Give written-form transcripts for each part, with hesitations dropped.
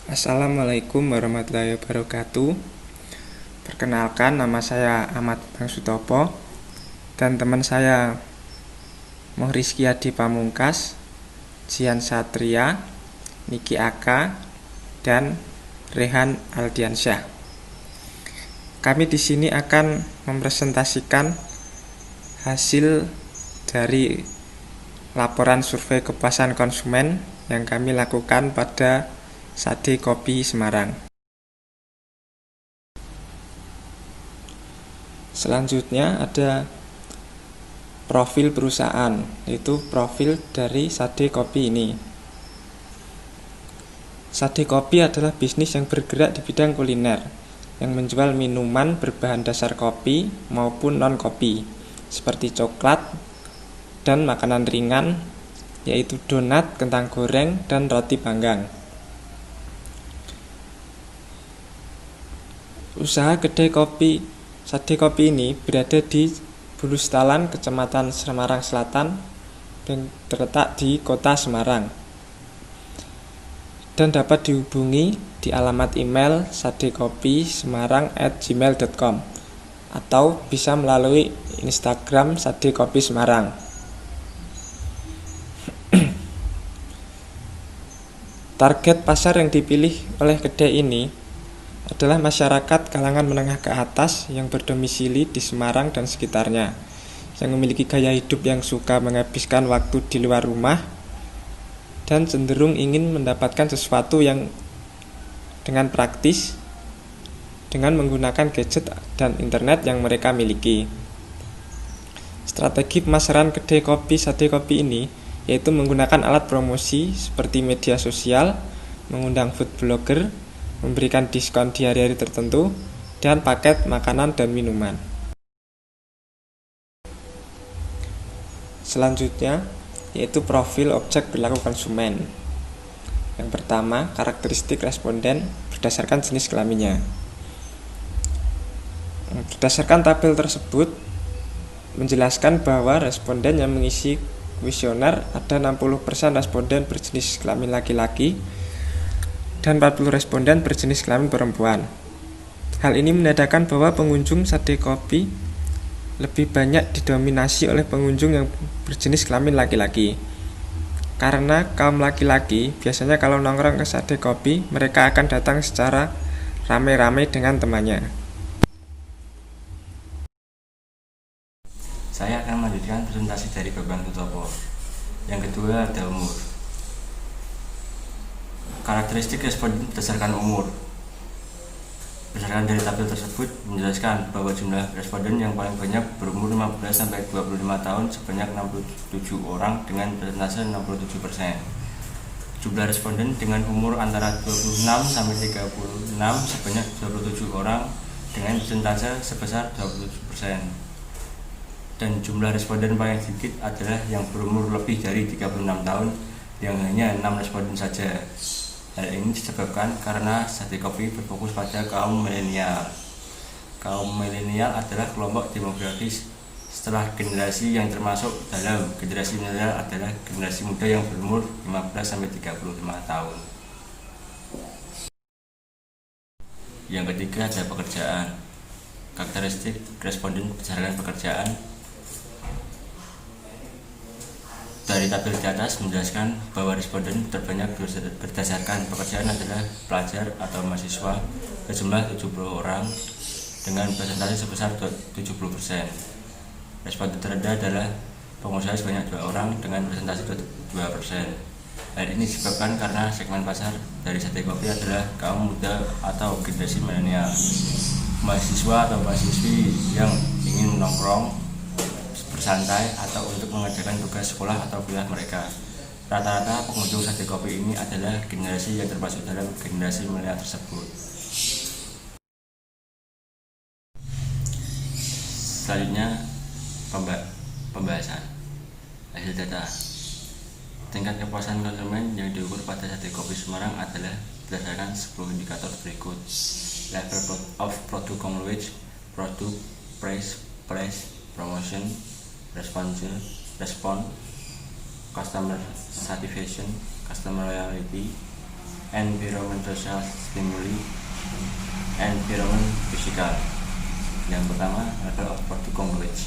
Assalamualaikum warahmatullahi wabarakatuh. Perkenalkan, nama saya Ahmad Bang Sutopo dan teman saya Mohriski Adi Pamungkas, Jian Satria, Niki Aka, dan Rehan Aldiansyah. Kami di sini akan mempresentasikan hasil dari laporan survei kepuasan konsumen yang kami lakukan pada Sade Kopi Semarang. Selanjutnya ada profil perusahaan, yaitu profil dari Sade Kopi ini. Sade Kopi adalah bisnis yang bergerak di bidang kuliner, yang menjual minuman berbahan dasar kopi maupun non-kopi, seperti coklat dan makanan ringan, yaitu donat, kentang goreng, dan roti panggang. Usaha kedai kopi Sade Kopi ini berada di Bulustalan, Kecamatan Semarang Selatan, dan terletak di Kota Semarang. Dan dapat dihubungi di alamat email sadekopisemarang@gmail.com atau bisa melalui Instagram Sade Kopi Semarang. Target pasar yang dipilih oleh kedai ini adalah masyarakat kalangan menengah ke atas yang berdomisili di Semarang dan sekitarnya, yang memiliki gaya hidup yang suka menghabiskan waktu di luar rumah dan cenderung ingin mendapatkan sesuatu yang dengan praktis dengan menggunakan gadget dan internet yang mereka miliki. Strategi pemasaran kedai kopi Sade Kopi ini yaitu menggunakan alat promosi seperti media sosial, mengundang food blogger, memberikan diskon di hari-hari tertentu, dan paket makanan dan minuman. Selanjutnya yaitu profil objek perilaku konsumen. Yang pertama, karakteristik responden berdasarkan jenis kelaminnya. Berdasarkan tabel tersebut menjelaskan bahwa responden yang mengisi kuesioner ada 60% responden berjenis kelamin laki-laki dan 40 responden berjenis kelamin perempuan. Hal ini menandakan bahwa pengunjung Sade Kopi lebih banyak didominasi oleh pengunjung yang berjenis kelamin laki-laki. Karena kaum laki-laki biasanya kalau nongkrong ke Sade Kopi, mereka akan datang secara ramai-ramai dengan temannya. Saya akan melanjutkan presentasi dari Bang Sutopo. Yang kedua ada umur. Karakteristik responden berdasarkan umur. Berdasarkan dari tabel tersebut menjelaskan bahwa jumlah responden yang paling banyak berumur 15-25 tahun sebanyak 67 orang dengan persentase 67%. Jumlah responden dengan umur antara 26-36 sebanyak 27 orang dengan persentase sebesar 27%. Dan jumlah responden paling sedikit adalah yang berumur lebih dari 36 tahun yang hanya 6 responden saja. Hal ini disebabkan karena Sade Kopi berfokus pada kaum milenial. Kaum milenial adalah kelompok demografis setelah generasi yang termasuk dalam generasi milenial adalah generasi muda yang berumur 15-35 tahun. Yang ketiga ada pekerjaan. Karakteristik responden berdasarkan pekerjaan. Dari tabel di atas menjelaskan bahwa responden terbanyak berdasarkan pekerjaan adalah pelajar atau mahasiswa berjumlah 70 orang dengan persentase sebesar 70%. Responden terendah adalah pengusaha sebanyak 2 orang dengan persentase 2%. Hal ini disebabkan karena segmen pasar dari Sade Kopi adalah kaum muda atau generasi milenial, mahasiswa atau mahasiswi yang ingin menongkrong, bersantai, atau untuk mengerjakan tugas sekolah atau kuliah mereka. Rata-rata pengunjung Sade Kopi ini adalah generasi yang termasuk dalam generasi milenial tersebut. Selanjutnya pembahasan hasil data. Tingkat kepuasan konsumen yang diukur pada Sade Kopi Semarang adalah berdasarkan 10 indikator berikut: level of product knowledge, product price, promotion, respon, customer satisfaction, customer loyalty, environment social stimuli, environment physical. Yang pertama, level of product knowledge.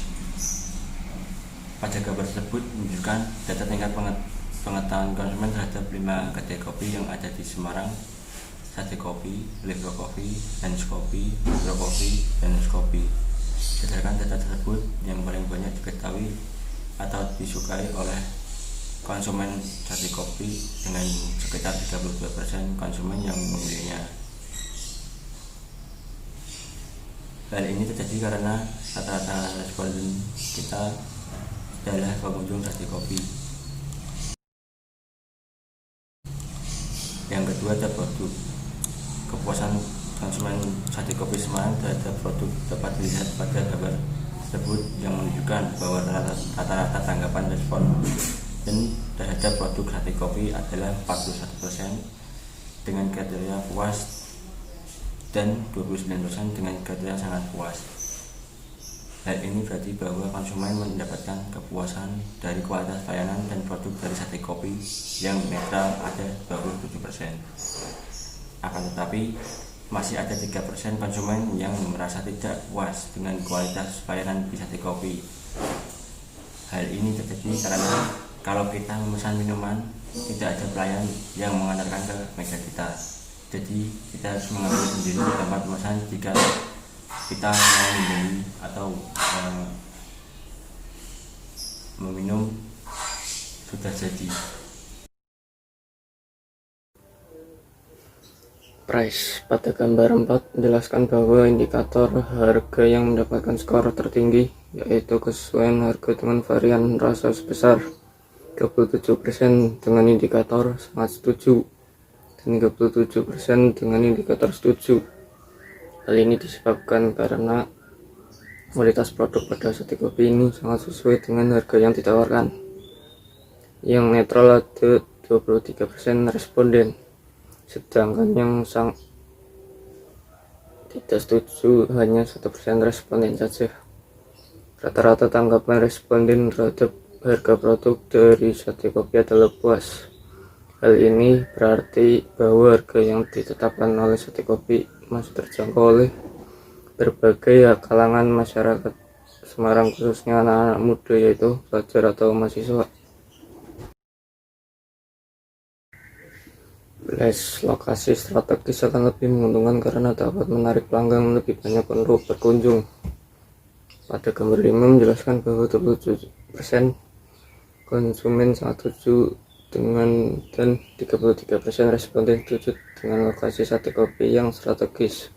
Pada gambar tersebut menunjukkan data tingkat pengetahuan konsumen terhadap 5 kedai kopi yang ada di Semarang: Sate Kopi, Livro Coffee, Hans Kopi, Hydro Kopi, dan Nus Kopi. Berdasarkan data tersebut, yang paling banyak diketahui atau disukai oleh konsumen sate kopi dengan sekitar 32% konsumen yang memilihnya. Hal ini terjadi karena rata-rata responden kita adalah pengunjung sate kopi. Yang kedua ada produk. Kepuasan konsumen sate kopi Semarang terhadap produk dapat dilihat pada gambar tersebut yang menunjukkan bahwa rata-rata tanggapan responden terhadap produk sate kopi adalah 41% dengan kriteria puas dan 29% dengan kriteria sangat puas. Hal ini berarti bahwa konsumen mendapatkan kepuasan dari kualitas layanan dan produk dari sate kopi yang netral ada 27%. Akan tetapi masih ada 3% konsumen yang merasa tidak puas dengan kualitas pelayanan di sate kopi. Hal ini terjadi karena kalau kita memesan minuman, tidak ada pelayan yang mengantarkan ke meja kita. Jadi kita harus mengambil sendiri di tempat pemesan jika kita mau membeli atau meminum sudah jadi. Price. Pada gambar 4 menjelaskan bahwa indikator harga yang mendapatkan skor tertinggi yaitu kesesuaian harga dengan varian rasa sebesar 27% dengan indikator sangat setuju dan 37% dengan indikator setuju. Hal ini disebabkan karena kualitas produk pada sate kopi ini sangat sesuai dengan harga yang ditawarkan. Yang netral ada 23% responden, sedangkan yang tidak setuju hanya 1% responden saja. Rata-rata tanggapan responden terhadap harga produk dari sate kopi adalah puas. Hal ini berarti bahwa harga yang ditetapkan oleh sate kopi masih terjangkau oleh berbagai kalangan masyarakat Semarang, khususnya anak-anak muda yaitu pelajar atau mahasiswa. Lokasi strategis akan lebih menguntungkan karena dapat menarik pelanggan lebih banyak untuk berkunjung. Pada gambar 5 menjelaskan bahwa 27% konsumen sangat setuju dengan dan 33% responden setuju dengan lokasi sate kopi yang strategis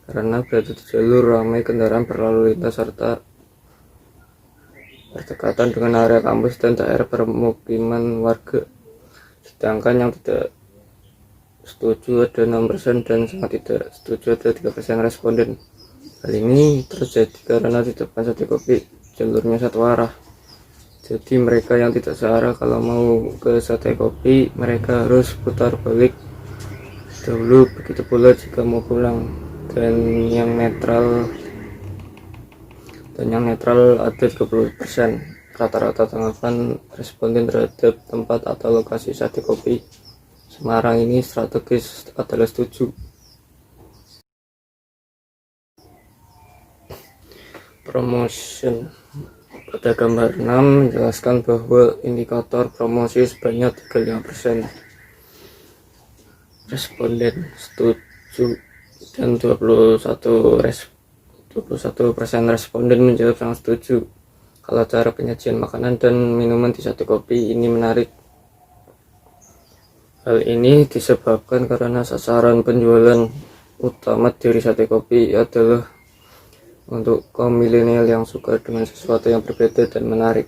karena berada di jalur ramai kendaraan berlalu lintas serta berdekatan dengan area kampus dan daerah permukiman warga. Sedangkan yang tidak setuju ada 6% dan sangat tidak setuju ada 3% responden. Hal ini terjadi karena di depan sate kopi jalurnya satu arah. Jadi mereka yang tidak searah kalau mau ke sate kopi mereka harus putar balik dahulu, begitu pula jika mau pulang. Dan yang netral ada 30%. Rata-rata tanggapan responden terhadap tempat atau lokasi sate kopi Semarang ini strategis adalah setuju. Promotion. Pada gambar 6 menjelaskan bahwa indikator promosi sebanyak 35% responden setuju dan 21% responden menjawab sangat setuju kalau cara penyajian makanan dan minuman di sate kopi ini menarik. Hal ini disebabkan karena sasaran penjualan utama dari sate kopi adalah untuk kaum milenial yang suka dengan sesuatu yang berbeda dan menarik.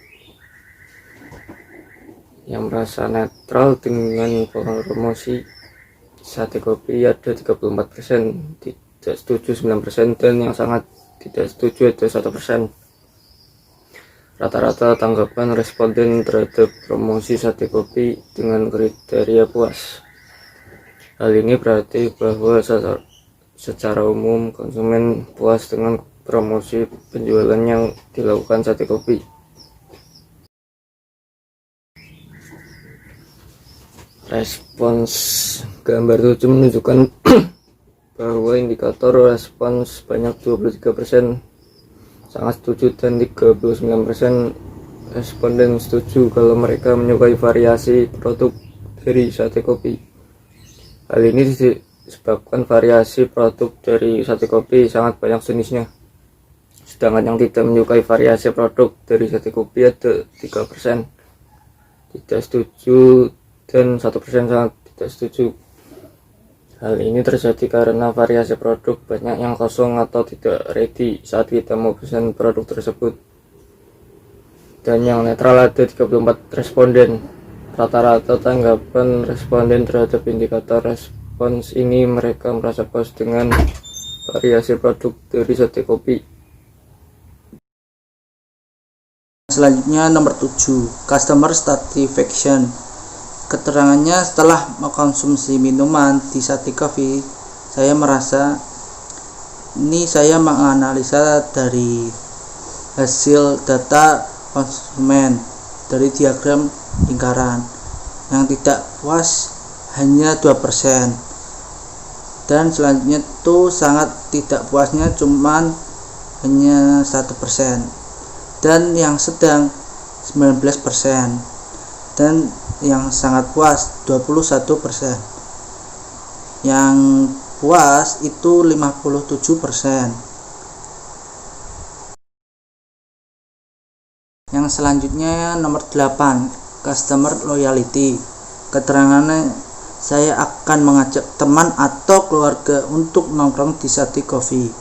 Yang merasa netral dengan promosi sate kopi ada 34%, tidak setuju 9%, dan yang sangat tidak setuju ada 1%. Rata-rata tanggapan responden terhadap promosi sate kopi dengan kriteria puas. Hal ini berarti bahwa secara umum konsumen puas dengan promosi penjualan yang dilakukan sate kopi. Respons gambar 7 menunjukkan bahwa indikator respons sebanyak 23% sangat setuju dan 39% responden setuju kalau mereka menyukai variasi produk dari sate kopi. Hal ini disebabkan variasi produk dari sate kopi sangat banyak jenisnya, sedangkan yang tidak menyukai variasi produk dari sate kopi ada 3% tidak setuju dan 1% sangat tidak setuju. Hal ini terjadi karena variasi produk banyak yang kosong atau tidak ready saat kita mau pesan produk tersebut. Dan yang netral ada 34 responden. Rata-rata tanggapan responden terhadap indikator respons ini mereka merasa puas dengan variasi produk dari sate kopi. Selanjutnya nomor 7, customer satisfaction. Keterangannya, setelah mengkonsumsi minuman di Sate Coffee, saya merasa saya menganalisa dari hasil data konsumen dari diagram lingkaran. Yang tidak puas hanya 2%. Dan selanjutnya itu sangat tidak puasnya cuman hanya 1%. Dan yang sedang 19%. Dan yang sangat puas 21%. Yang puas itu 57%. Yang selanjutnya nomor 8, customer loyalty. Keterangannya, saya akan mengajak teman atau keluarga untuk nongkrong di Sate Coffee.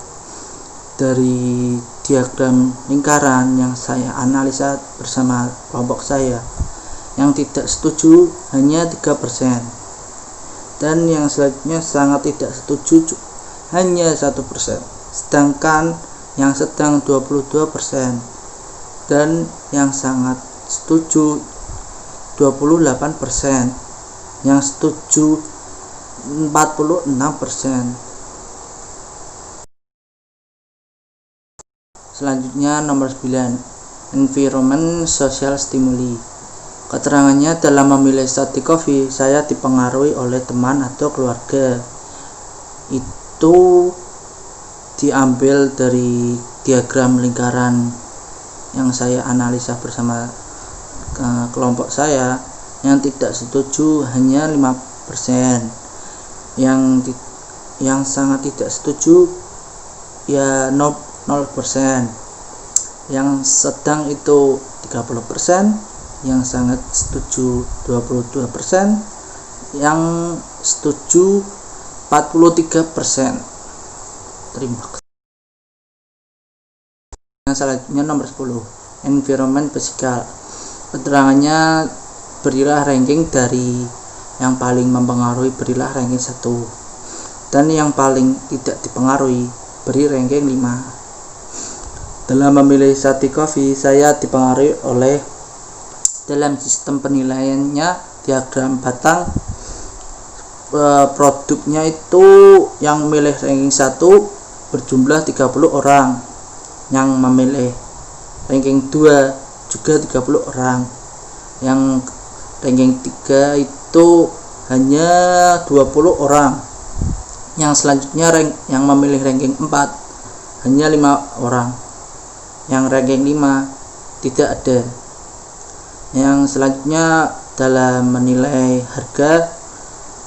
Dari diagram lingkaran yang saya analisa bersama kelompok saya, yang tidak setuju hanya 3%, dan yang selanjutnya sangat tidak setuju hanya 1%, sedangkan yang sedang 22%, dan yang sangat setuju 28%, yang setuju 46%. Selanjutnya nomor 9, environment social stimuli. Keterangannya, dalam memilih Sate Coffee, saya dipengaruhi oleh teman atau keluarga. Itu diambil dari diagram lingkaran yang saya analisa bersama kelompok saya. Yang tidak setuju hanya 5%. Yang sangat tidak setuju ya 0%. Yang sedang itu 30%. Yang sangat setuju 22%, yang setuju 43%. Terima kasih. Yang selanjutnya nomor 10, environment physical. Keterangannya, berilah ranking dari yang paling mempengaruhi, berilah ranking 1, dan yang paling tidak dipengaruhi, beri ranking 5. Dalam memilih Sate Coffee, saya dipengaruhi oleh dalam sistem penilaiannya diagram batang. Produknya itu yang memilih ranking 1 berjumlah 30 orang, yang memilih ranking 2 juga 30 orang, yang ranking 3 itu hanya 20 orang, yang selanjutnya yang memilih ranking 4 hanya 5 orang, yang ranking 5 tidak ada. Yang selanjutnya dalam menilai harga,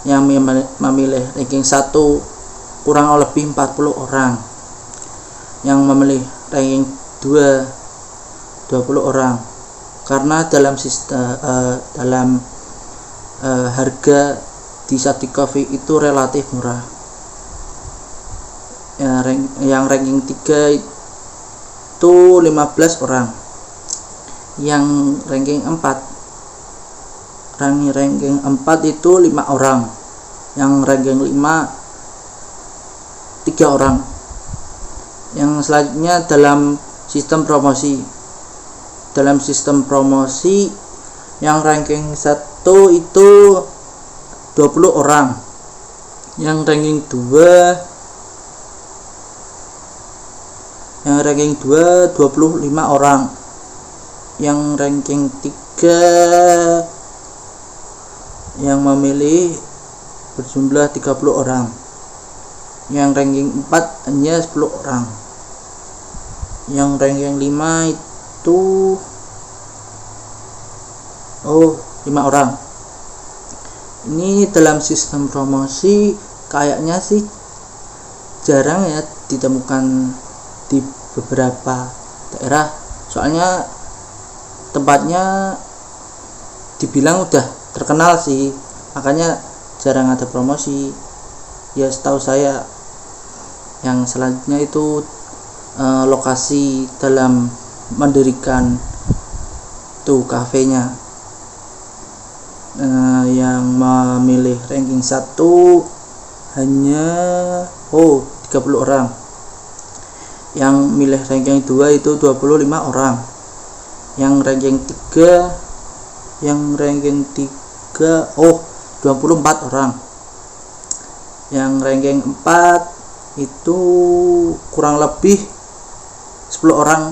yang memilih ranking 1 kurang lebih 40 orang, yang memilih ranking 2 20 orang, karena dalam sistem harga di Sate Coffee itu relatif murah. Yang ranking 3 itu 15 orang, yang ranking 4 itu 5 orang, yang ranking 5 3 orang. Yang selanjutnya dalam sistem promosi, yang ranking 1 itu 20 orang, yang ranking 2 25 orang, yang ranking 3 yang memilih berjumlah 30 orang. Yang ranking 4 hanya 10 orang. Yang ranking 5 itu 5 orang. Ini dalam sistem promosi kayaknya sih jarang ya ditemukan di beberapa daerah. Soalnya tempatnya dibilang udah terkenal sih, makanya jarang ada promosi. Ya setahu saya yang selanjutnya itu lokasi dalam mendirikan tuh kafenya. Yang memilih ranking 1 hanya 30 orang. Yang milih ranking 2 itu 25 orang. Yang ranking 3 24 orang. Yang ranking 4 itu kurang lebih 10 orang.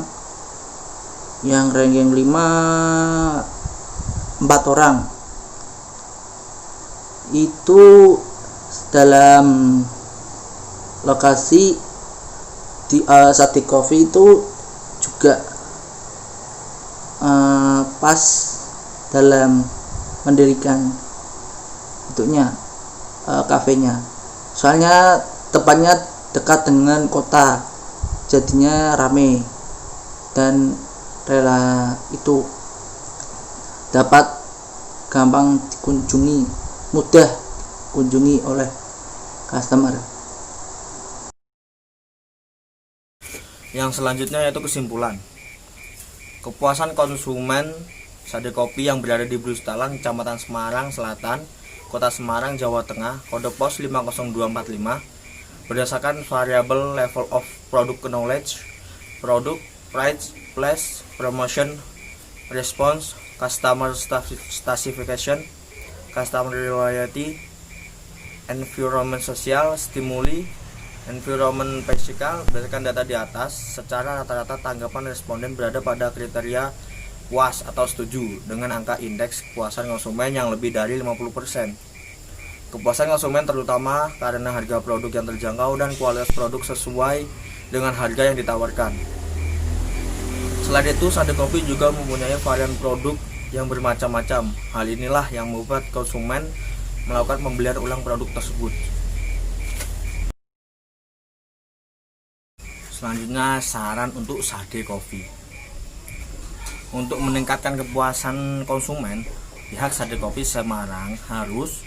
Yang ranking 5 4 orang. Itu dalam lokasi di Sate Coffee itu juga pas dalam mendirikan bentuknya kafenya. Soalnya tempatnya dekat dengan kota, jadinya rame dan rela itu dapat gampang dikunjungi, mudah dikunjungi oleh customer. Yang selanjutnya yaitu kesimpulan. Kepuasan konsumen Sate Kopi yang berada di Brustalan, Kecamatan Semarang Selatan, Kota Semarang, Jawa Tengah, kode pos 50245, berdasarkan variabel level of product knowledge, product, price, place, promotion, response, customer satisfaction, customer loyalty, environment sosial, stimuli, environment physical. Berdasarkan data di atas, secara rata-rata tanggapan responden berada pada kriteria puas atau setuju dengan angka indeks kepuasan konsumen yang lebih dari 50%. Kepuasan konsumen terutama karena harga produk yang terjangkau dan kualitas produk sesuai dengan harga yang ditawarkan. Selain itu, Sate Kopi juga mempunyai varian produk yang bermacam-macam. Hal inilah yang membuat konsumen melakukan pembelian ulang produk tersebut. Selanjutnya, saran untuk Sate Kopi. Untuk meningkatkan kepuasan konsumen, pihak Sate Kopi Semarang harus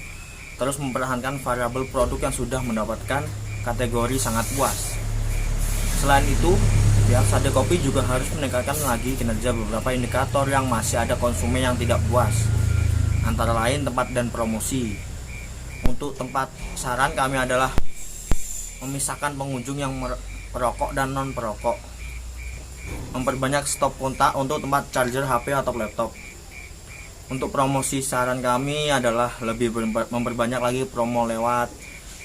terus mempertahankan variabel produk yang sudah mendapatkan kategori sangat puas. Selain itu, pihak Sate Kopi juga harus meningkatkan lagi kinerja beberapa indikator yang masih ada konsumen yang tidak puas, antara lain tempat dan promosi. Untuk tempat, saran kami adalah memisahkan pengunjung yang perokok dan non perokok, memperbanyak stop kontak untuk tempat charger HP atau laptop. Untuk promosi, saran kami adalah lebih memperbanyak lagi promo lewat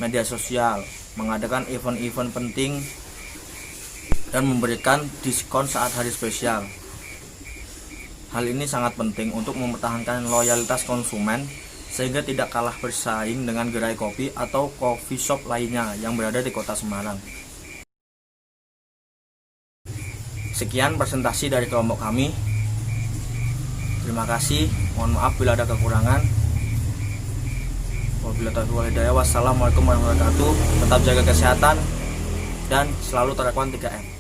media sosial, mengadakan event-event penting, dan memberikan diskon saat hari spesial. Hal ini sangat penting untuk mempertahankan loyalitas konsumen sehingga tidak kalah bersaing dengan gerai kopi atau coffee shop lainnya yang berada di Kota Semarang. Sekian presentasi dari kelompok kami. Terima kasih. Mohon maaf bila ada kekurangan. Wabillahi taufiq wal hidayah. Wassalamualaikum warahmatullahi wabarakatuh. Tetap jaga kesehatan dan selalu terapkan 3M.